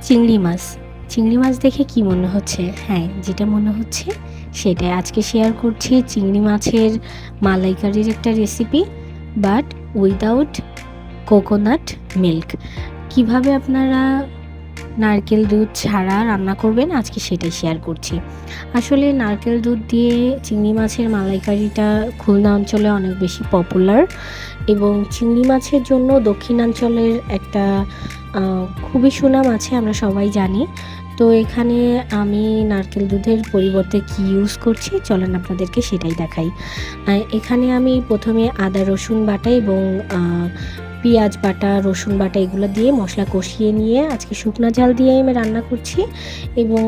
চিংড়ি মাছ। চিংড়ি মাছ দেখে কি মনে হচ্ছে? হ্যাঁ, যেটা মনে হচ্ছে সেটাই। আজকে শেয়ার করছি চিংড়ি মাছের মালাইকারির একটা recipe, but without coconut milk. কিভাবে আপনারা নারকেল দুধ ছাড়া রান্না করবেন আজকে সেটাই শেয়ার করছি। আসলে নারকেল দুধ দিয়ে চিংড়ি মাছের মালাইকারিটা খুলনা অঞ্চলে অনেক বেশি পপুলার, এবং চিংড়ি মাছের জন্য দক্ষিণাঞ্চলের একটা খুবই সুনাম আছে, আমরা সবাই জানি। তো এখানে আমি নারকেল দুধের পরিবর্তে কি ইউজ করছি চলেন আপনাদেরকে সেটাই দেখাই। এখানে আমি প্রথমে আদা রসুন বাটা এবং পেঁয়াজ বাটা, রসুন বাটা এগুলো দিয়ে মশলা কষিয়ে নিয়ে আজকে শুকনো ঝাল দিয়ে আমি রান্না করছি, এবং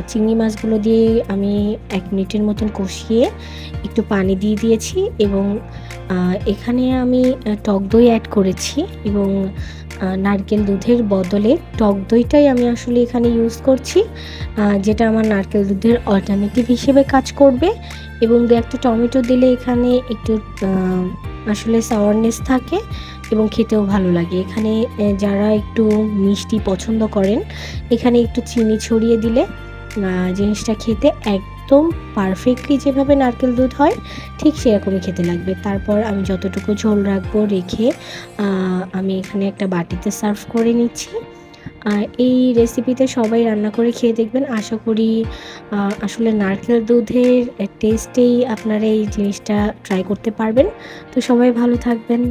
চিংড়ি মাছগুলো দিয়ে আমি 1 মিনিটের মতন কষিয়ে একটু পানি দিয়ে দিয়েছি, এবং এখানে আমি টক দই অ্যাড করেছি, এবং নারকেল দুধের বদলে টক দইটাই আমি আসলে এখানে ইউজ করছি, যেটা আমার নারকেল দুধের অল্টারনেটিভ হিসেবে কাজ করবে। এবং দু একটা টমেটো দিলে এখানে একটু আসলে সাওয়ারনেস থাকে এবং খেতেও ভালো লাগে। এখানে যারা একটু মিষ্টি পছন্দ করেন, এখানে একটু চিনি ছড়িয়ে দিলে জিনিসটা খেতে একদম পারফেক্টলি যেভাবে নারকেল দুধ হয় ঠিক সেরকমই খেতে লাগবে। তারপর আমি যতটুকু ঝোল রাখবো রেখে আমি এখানে একটা বাটিতে সার্ভ করে নিচ্ছি। এই রেসিপিতে সবাই রান্না করে খেয়ে দেখবেন। আশা করি আসলে নারকেল দুধের টেস্টেই আপনারা এই জিনিসটা ট্রাই করতে পারবেন। তো সবাই ভালো থাকবেন।